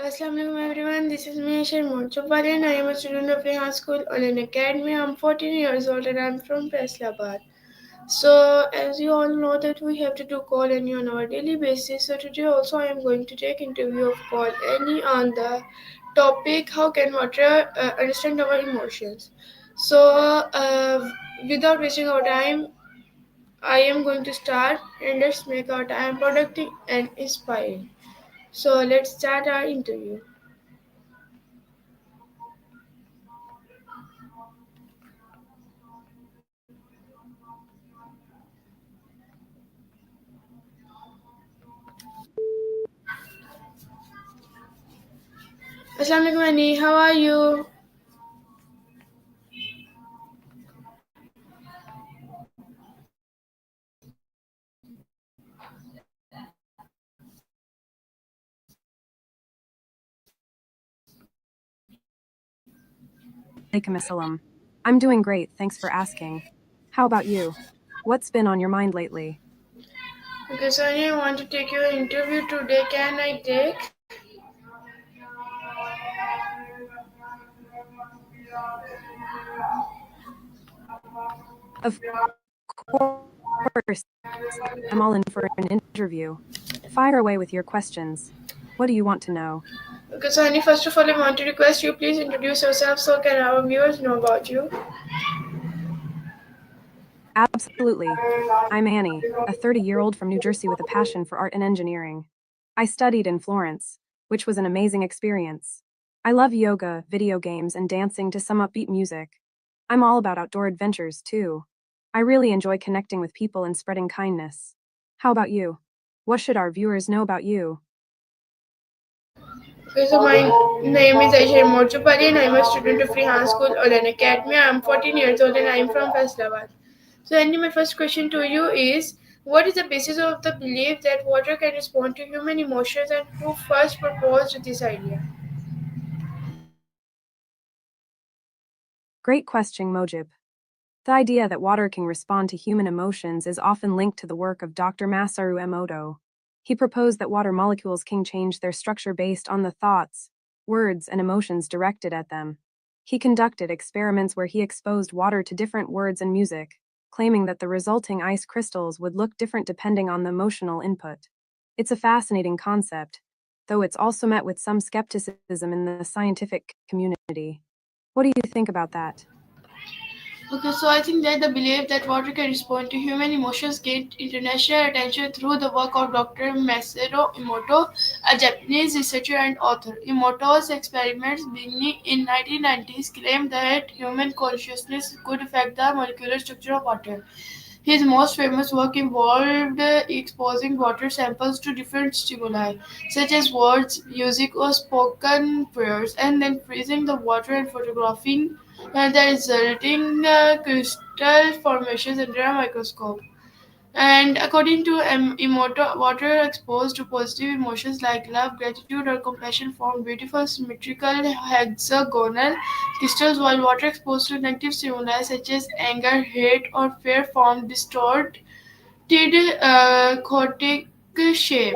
Assalamualaikum everyone, this is me Sharmoon Chopali and I am a student of Rehan School Online Academy. I'm 14 years old and I'm from Faisalabad. So as you all know that we have to do call any on our daily basis. So today also I am going to take interview of call any on the topic how can water understand our emotions. So without wasting our time, I am going to start and let's make our time productive and inspiring. So let's start our interview. Assalamualaikum Annie, how are you? Alaikum assalam. I'm doing great, thanks for asking. How about you? What's been on your mind lately? Okay, so Annie, I want to take your interview today. Can I take? Of course, I'm all in for an interview. Fire away with your questions. What do you want to know? Okay, so Annie, first of all, I want to request you please introduce yourself so can our viewers know about you. Absolutely. I'm Annie, a 30-year-old from New Jersey with a passion for art and engineering. I studied in Florence, which was an amazing experience. I love yoga, video games, and dancing to some upbeat music. I'm all about outdoor adventures, too. I really enjoy connecting with people and spreading kindness. How about you? What should our viewers know about you? Okay, so my name is Aisha Morchupari and I'm a student of Rehan School Online Academy. I'm 14 years old and I'm from Faisalabad. So Annie, my first question to you is, what is the basis of the belief that water can respond to human emotions and who first proposed this idea? Great question, Mojib. The idea that water can respond to human emotions is often linked to the work of Dr. Masaru Emoto. He proposed that water molecules can change their structure based on the thoughts, words, and emotions directed at them. He conducted experiments where he exposed water to different words and music, claiming that the resulting ice crystals would look different depending on the emotional input. It's a fascinating concept, though it's also met with some skepticism in the scientific community. What do you think about that? Okay, so I think that the belief that water can respond to human emotions gained international attention through the work of Dr. Masaru Emoto, a Japanese researcher and author. Emoto's experiments beginning in 1990s claimed that human consciousness could affect the molecular structure of water. His most famous work involved exposing water samples to different stimuli, such as words, music, or spoken prayers, and then freezing the water and photographing the resulting crystal formations under a microscope. And according to Emoto, water exposed to positive emotions like love, gratitude, or compassion form beautiful symmetrical hexagonal crystals, while water exposed to negative stimuli such as anger, hate, or fear formed distorted chaotic shape.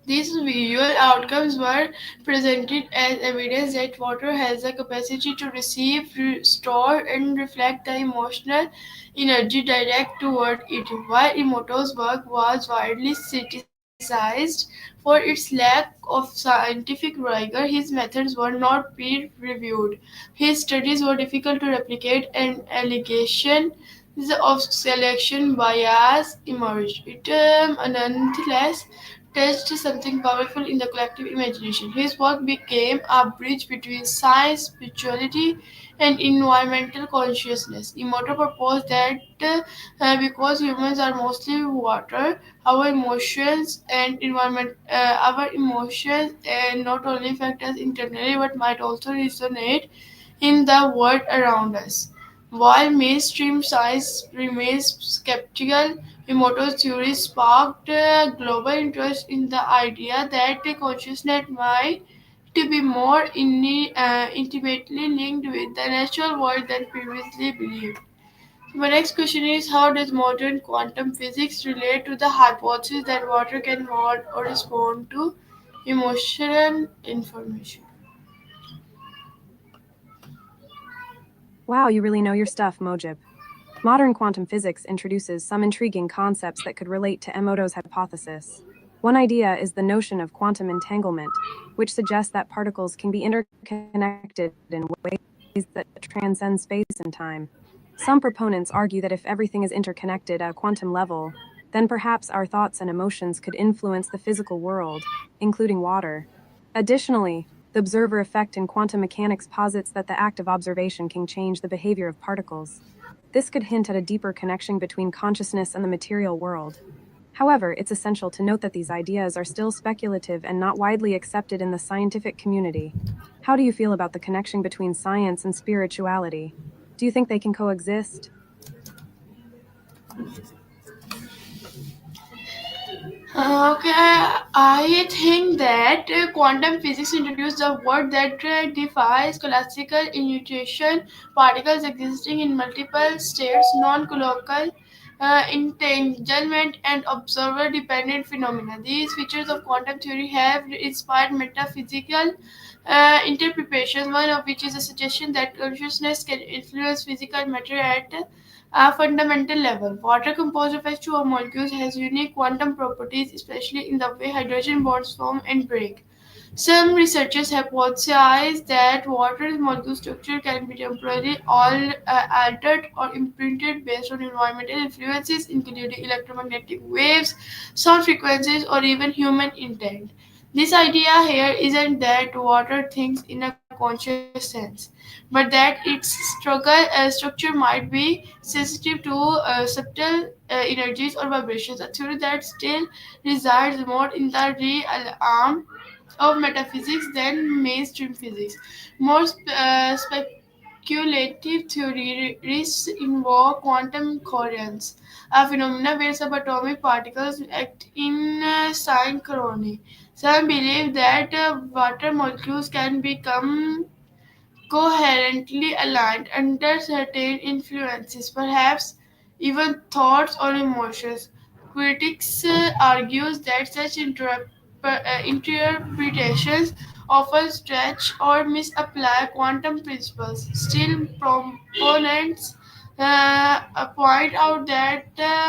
These visual outcomes were presented as evidence that water has the capacity to receive, store, and reflect the emotional energy direct toward it. While Emoto's work was widely criticized for its lack of scientific rigor, his methods were not peer-reviewed. His studies were difficult to replicate, and allegations of selection bias emerged. It nonetheless touched something powerful in the collective imagination. His work became a bridge between science, spirituality, and environmental consciousness. Emoto proposed that because humans are mostly water, our emotions not only affect us internally but might also resonate in the world around us. While mainstream science remains skeptical, Emoto's theory sparked global interest in the idea that consciousness might be more intimately linked with the natural world than previously believed. My next question is, how does modern quantum physics relate to the hypothesis that water can hold or respond to emotional information. Wow, you really know your stuff, Mojib. Modern quantum physics introduces some intriguing concepts that could relate to Emoto's hypothesis. One idea is the notion of quantum entanglement, which suggests that particles can be interconnected in ways that transcend space and time. Some proponents argue that if everything is interconnected at a quantum level, then perhaps our thoughts and emotions could influence the physical world, including water. Additionally, the observer effect in quantum mechanics posits that the act of observation can change the behavior of particles. This could hint at a deeper connection between consciousness and the material world. However, it's essential to note that these ideas are still speculative and not widely accepted in the scientific community. How do you feel about the connection between science and spirituality? Do you think they can coexist? Okay, I think that quantum physics introduced a word that defies classical intuition, particles existing in multiple states, non-colloquial entanglement, and observer-dependent phenomena. These features of quantum theory have inspired metaphysical interpretations, one of which is a suggestion that consciousness can influence physical matter at a fundamental level. Water, composed of H2O molecules, has unique quantum properties, especially in the way hydrogen bonds form and break. Some researchers hypothesize that water's molecule structure can be temporarily altered or imprinted based on environmental influences, including electromagnetic waves, sound frequencies, or even human intent. This idea here isn't that water thinks in a conscious sense, but that its structure might be sensitive to subtle energies or vibrations, a theory that still resides more in the realm of metaphysics than mainstream physics. More speculative theories involve quantum coherence, a phenomenon where subatomic particles act in synchrony. Some believe that water molecules can become coherently aligned under certain influences, perhaps even thoughts or emotions. Critics argues that such interpretations often stretch or misapply quantum principles. Still, proponents point out that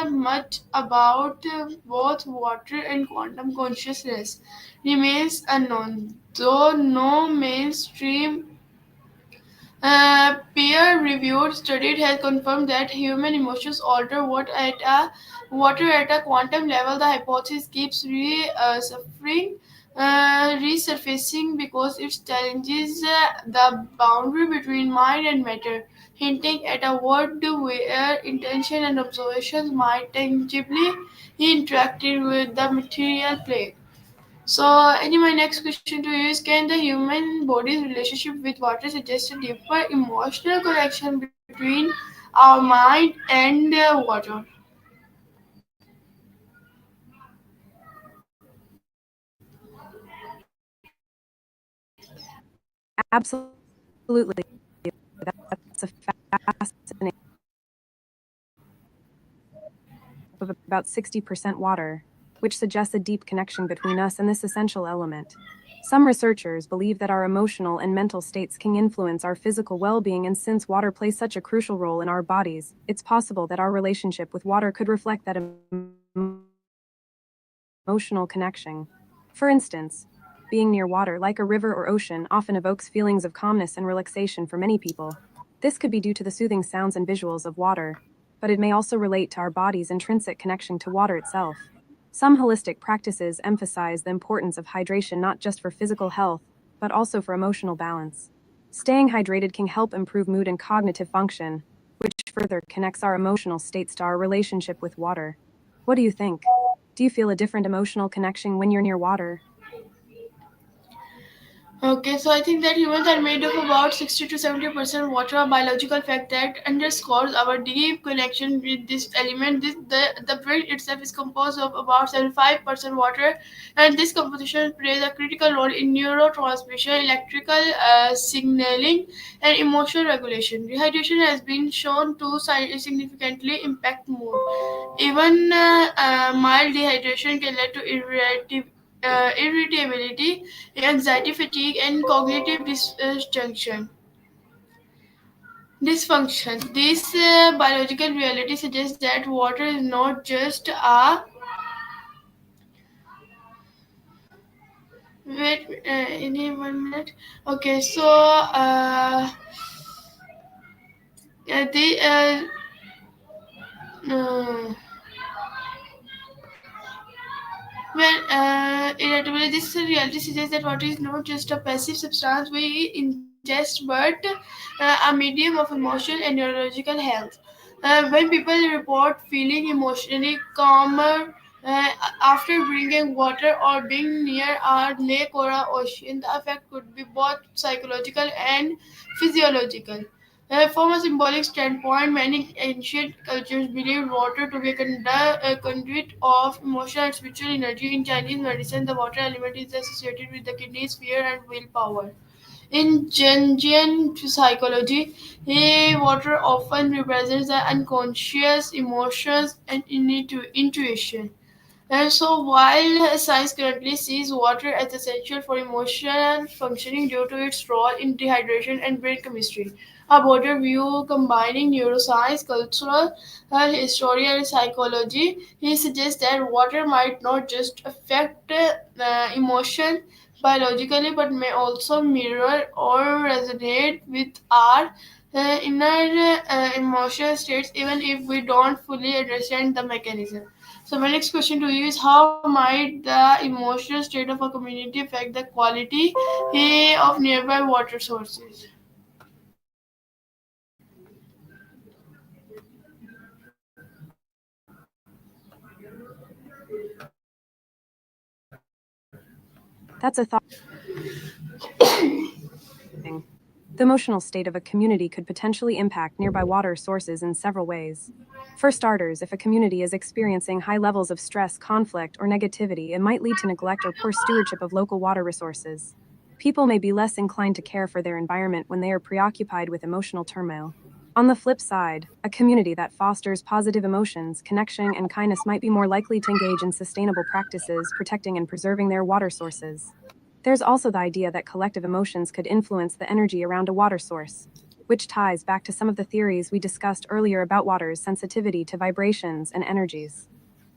much about both water and quantum consciousness remains unknown, though no mainstream peer-reviewed study has confirmed that human emotions alter water at a quantum level. The hypothesis keeps resurfacing because it challenges the boundary between mind and matter, hinting at a world where intention and observations might tangibly interact with the material plane. So, my next question to you is: can the human body's relationship with water suggest a deeper emotional connection between our mind and water? Absolutely. That's a fascinating of about 60% water, which suggests a deep connection between us and this essential element. Some researchers believe that our emotional and mental states can influence our physical well being, and since water plays such a crucial role in our bodies, it's possible that our relationship with water could reflect that emotional connection. For instance, being near water, like a river or ocean, often evokes feelings of calmness and relaxation for many people. This could be due to the soothing sounds and visuals of water, but it may also relate to our body's intrinsic connection to water itself. Some holistic practices emphasize the importance of hydration not just for physical health, but also for emotional balance. Staying hydrated can help improve mood and cognitive function, which further connects our emotional states to our relationship with water. What do you think? Do you feel a different emotional connection when you're near water? Okay, so I think that humans are made of about 60 to 70% water, a biological fact that underscores our deep connection with this element. The brain itself is composed of about 75% water, and this composition plays a critical role in neurotransmission, electrical signaling, and emotional regulation. Dehydration has been shown to significantly impact mood. Even mild dehydration can lead to irritability, anxiety, fatigue, and cognitive dysfunction. This biological reality suggests that water is not just a wait. In 1 minute. Okay, so the uh, Well, irritability, this reality suggests that water is not just a passive substance we ingest, but a medium of emotional and neurological health. When people report feeling emotionally calmer after drinking water or being near a lake or an ocean, the effect could be both psychological and physiological. From a symbolic standpoint, many ancient cultures believed water to be a conduit of emotional and spiritual energy. In Chinese medicine, the water element is associated with the kidneys, fear, and willpower. In Jungian psychology, water often represents the unconscious emotions and intuition. And so, while science currently sees water as essential for emotional functioning due to its role in dehydration and brain chemistry, a broader view combining neuroscience, cultural history, and psychology, he suggests that water might not just affect emotion biologically but may also mirror or resonate with our inner emotional states even if we don't fully understand the mechanism. So my next question to you is how might the emotional state of a community affect the quality of nearby water sources? That's a thought. The emotional state of a community could potentially impact nearby water sources in several ways. For starters, if a community is experiencing high levels of stress, conflict, or negativity, it might lead to neglect or poor stewardship of local water resources. People may be less inclined to care for their environment when they are preoccupied with emotional turmoil. On the flip side, a community that fosters positive emotions, connection, and kindness might be more likely to engage in sustainable practices, protecting and preserving their water sources. There's also the idea that collective emotions could influence the energy around a water source, which ties back to some of the theories we discussed earlier about water's sensitivity to vibrations and energies.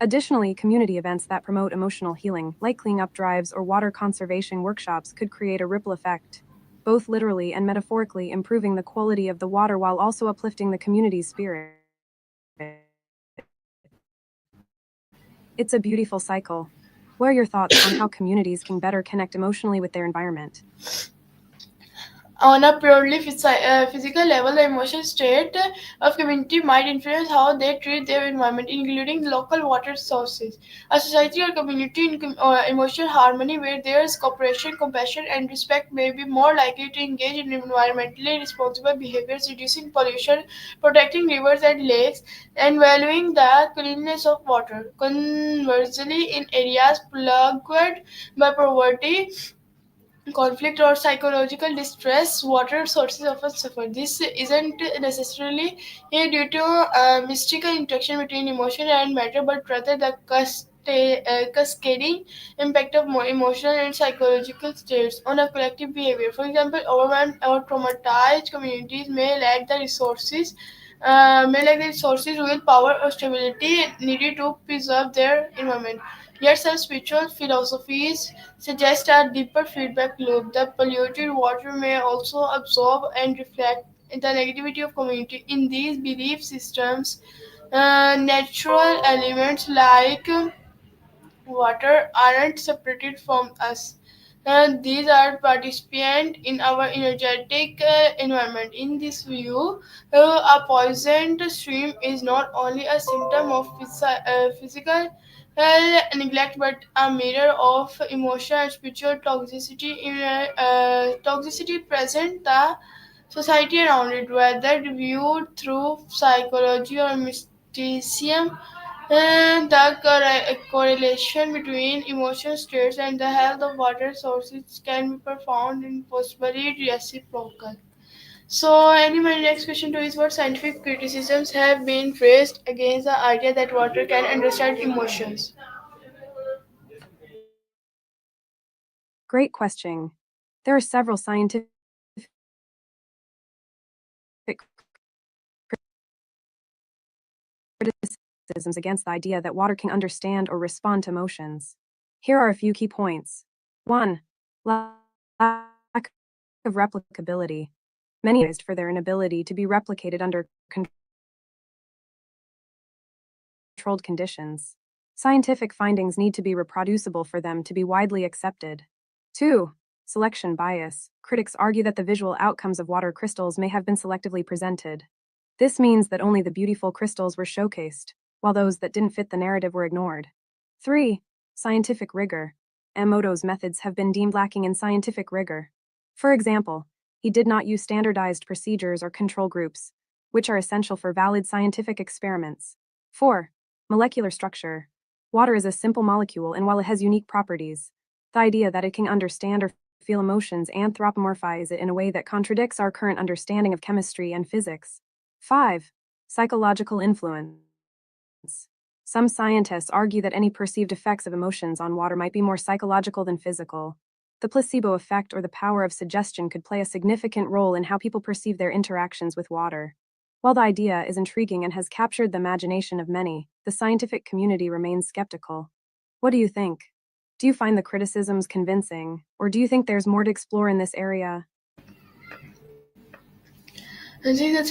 Additionally, community events that promote emotional healing, like cleanup drives or water conservation workshops, could create a ripple effect, both literally and metaphorically improving the quality of the water while also uplifting the community's spirit. It's a beautiful cycle. What are your thoughts on how communities can better connect emotionally with their environment? On a purely physical level, the emotional state of community might influence how they treat their environment, including local water sources. A society or community in emotional harmony where there is cooperation, compassion, and respect may be more likely to engage in environmentally responsible behaviors, reducing pollution, protecting rivers and lakes, and valuing the cleanliness of water. Conversely, in areas plagued by poverty, conflict or psychological distress, water sources often suffer. This isn't necessarily due to mystical interaction between emotion and matter, but rather the cascading impact of emotional and psychological states on a collective behavior. For example, overwhelmed or traumatized communities may lack the resources, willpower, or stability needed to preserve their environment. Yet some spiritual philosophies suggest a deeper feedback loop. The polluted water may also absorb and reflect the negativity of community. In these belief systems, natural elements like water aren't separated from us. These are participants in our energetic environment. In this view, a poisoned stream is not only a symptom of physical neglect but a mirror of emotional and spiritual toxicity. Toxicity present the society around it, whether viewed through psychology or mysticism. And the correlation between emotional states and the health of water sources can be profound and possibly reciprocal. So, my next question to you is what scientific criticisms have been raised against the idea that water can understand emotions? Great question. There are several scientific criticisms against the idea that water can understand or respond to emotions. Here are a few key points. 1. Lack of replicability. Many are praised for their inability to be replicated under controlled conditions. Scientific findings need to be reproducible for them to be widely accepted. 2. Selection bias. Critics argue that the visual outcomes of water crystals may have been selectively presented. This means that only the beautiful crystals were showcased, while those that didn't fit the narrative were ignored. 3. Scientific rigor. Emoto's methods have been deemed lacking in scientific rigor. For example, he did not use standardized procedures or control groups, which are essential for valid scientific experiments. 4. Molecular structure. Water is a simple molecule, and while it has unique properties, the idea that it can understand or feel emotions anthropomorphize it in a way that contradicts our current understanding of chemistry and physics. 5. Psychological influence. Some scientists argue that any perceived effects of emotions on water might be more psychological than physical. The placebo effect or the power of suggestion could play a significant role in how people perceive their interactions with water. While the idea is intriguing and has captured the imagination of many, the scientific community remains skeptical. What do you think? Do you find the criticisms convincing, or do you think there's more to explore in this area? I think the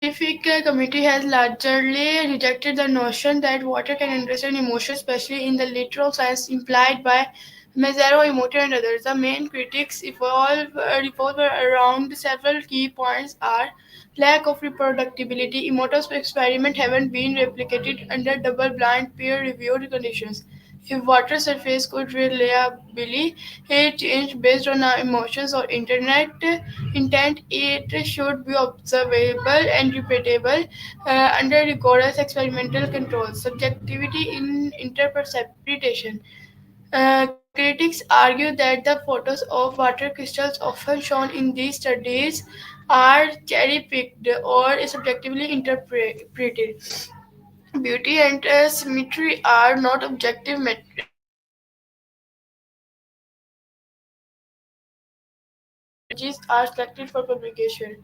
scientific community has largely rejected the notion that water can understand emotions, especially in the literal sense implied by Mazzaro, Emoto, and others. The main critics revolve around several key points are lack of reproducibility. Emoto's experiments haven't been replicated under double-blind, peer-reviewed conditions. If water surface could reliably change based on our emotions or internet intent, it should be observable and repeatable under rigorous experimental controls. Subjectivity in interpretation. Critics argue that the photos of water crystals often shown in these studies are cherry-picked or subjectively interpreted. Beauty and symmetry are not objective metrics, images are selected for publication.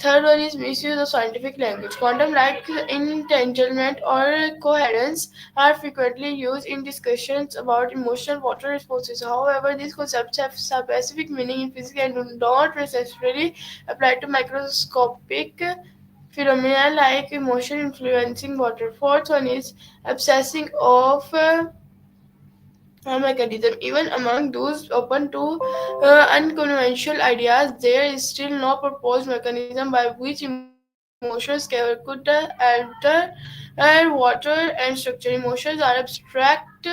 Third one is misuse of scientific language. Quantum-like entanglement or coherence are frequently used in discussions about emotional water responses. However, these concepts have specific meaning in physics and do not necessarily apply to microscopic phenomena like emotion influencing water. Fourth one is obsessing of mechanism. Even among those open to unconventional ideas, there is still no proposed mechanism by which emotions could alter water and structure. Emotions are abstract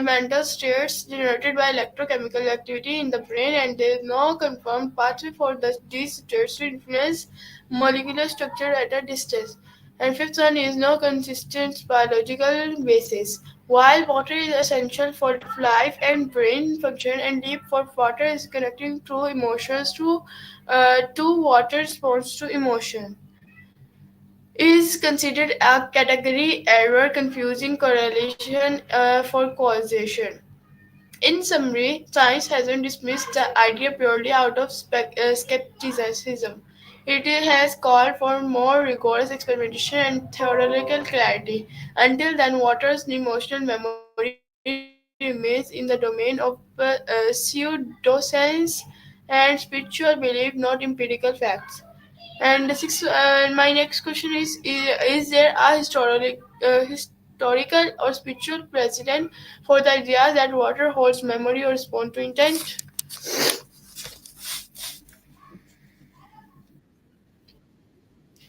mental states generated by electrochemical activity in the brain, and there is no confirmed pathway for these states to influence molecular structure at a distance. And fifth one is no consistent biological basis. While water is essential for life and brain function, and deep for water is connecting through emotions to water response to emotion, is considered a category error, confusing correlation for causation. In summary, science hasn't dismissed the idea purely out of skepticism. It has called for more rigorous experimentation and theoretical clarity. Until then, water's emotional memory remains in the domain of pseudoscience and spiritual belief, not empirical facts. And my next question is there a historical or spiritual precedent for the idea that water holds memory or responds to intent?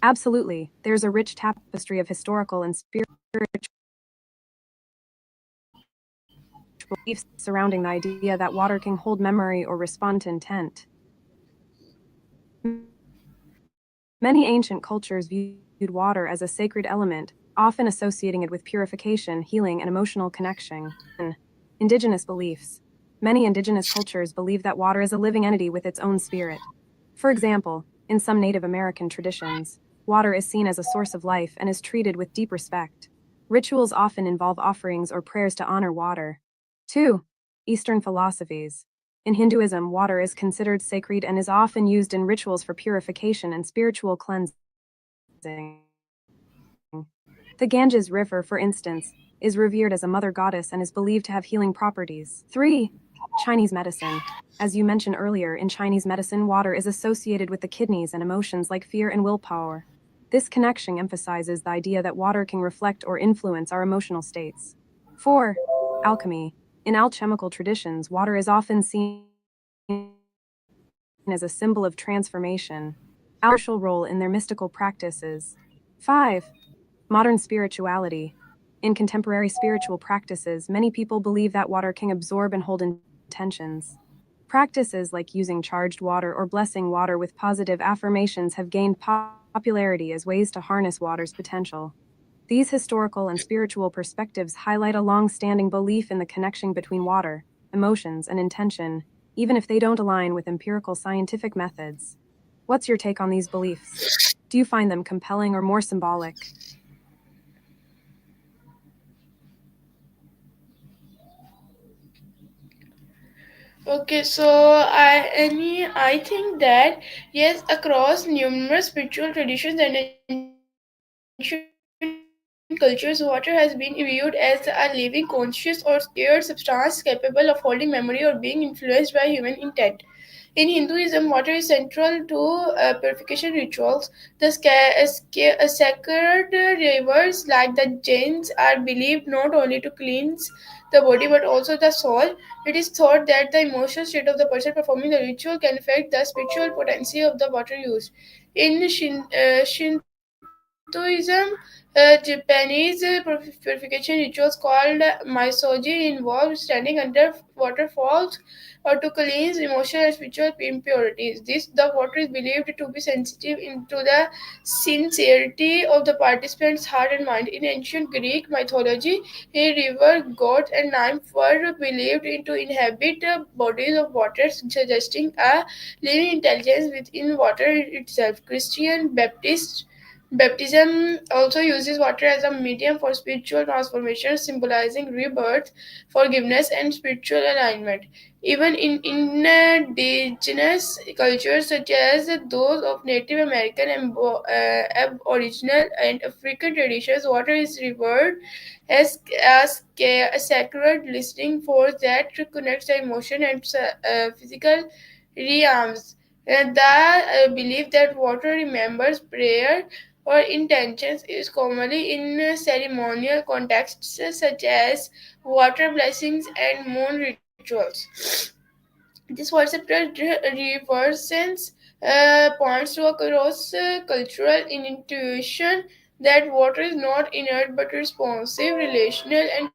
Absolutely, there's a rich tapestry of historical and spiritual beliefs surrounding the idea that water can hold memory or respond to intent. Many ancient cultures viewed water as a sacred element, often associating it with purification, healing, and emotional connection. Indigenous beliefs. Many indigenous cultures believe that water is a living entity with its own spirit. For example, in some Native American traditions, water is seen as a source of life and is treated with deep respect. Rituals often involve offerings or prayers to honor water. 2. Eastern philosophies. In Hinduism, water is considered sacred and is often used in rituals for purification and spiritual cleansing. The Ganges River, for instance, is revered as a mother goddess and is believed to have healing properties. 3. Chinese medicine. As you mentioned earlier, in Chinese medicine, water is associated with the kidneys and emotions like fear and willpower. This connection emphasizes the idea that water can reflect or influence our emotional states. 4. Alchemy. In alchemical traditions, water is often seen as a symbol of transformation, a crucial role in their mystical practices. 5. Modern spirituality. In contemporary spiritual practices, many people believe that water can absorb and hold intentions. Practices like using charged water or blessing water with positive affirmations have gained popularity as ways to harness water's potential. These historical and spiritual perspectives highlight a long standing belief in the connection between water, emotions, and intention, even if they don't align with empirical scientific methods. What's your take on these beliefs? Do you find them compelling or more symbolic? Okay, so I think that yes, across numerous spiritual traditions and ancient cultures, water has been viewed as a living, conscious, or scared substance capable of holding memory or being influenced by human intent. In Hinduism, water is central to purification rituals. Sacred rivers like the Jains are believed not only to cleanse the body but also the soul. It is thought that the emotional state of the person performing the ritual can affect the spiritual potency of the water used. In Shintoism, Japanese purification rituals called Maisoji involve standing under waterfalls or to cleanse emotional and spiritual impurities. The water is believed to be sensitive into the sincerity of the participant's heart and mind. In ancient Greek mythology, a river, gods, and nymphs were believed to inhabit bodies of water, suggesting a living intelligence within water itself. Christian baptism also uses water as a medium for spiritual transformation, symbolizing rebirth, forgiveness, and spiritual alignment. Even in indigenous cultures such as those of Native American, Aboriginal, and African traditions, water is revered as a sacred listening force that connects the emotion and physical realms. The belief that water remembers prayer or intentions is commonly in ceremonial contexts such as water blessings and moon rituals. This perceptual reverence points to a cross cultural intuition that water is not inert but responsive, relational, and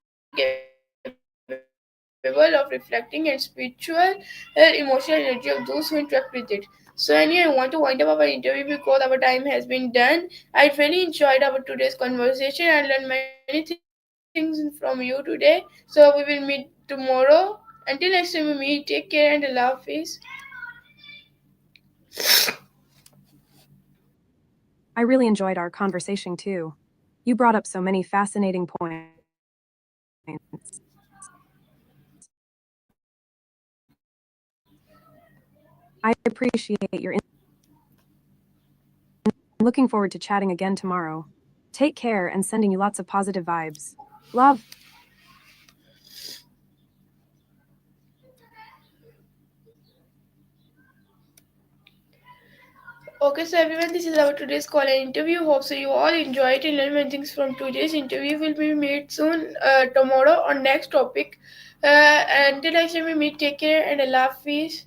capable of reflecting and spiritual emotional energy of those who interact with it. So, anyway, I want to wind up our interview because our time has been done. I really enjoyed our today's conversation and learned many things from you today. So, we will meet tomorrow. Until next time, we meet. Take care and Allah Hafiz. I really enjoyed our conversation too. You brought up so many fascinating points. I appreciate your I'm looking forward to chatting again tomorrow. Take care and sending you lots of positive vibes. Love. Okay, so everyone, this is our today's call and interview. Hope so you all enjoyed and learned many things from today's interview. Will be meet soon tomorrow on next topic. Until next time we meet, take care and Allah Hafiz.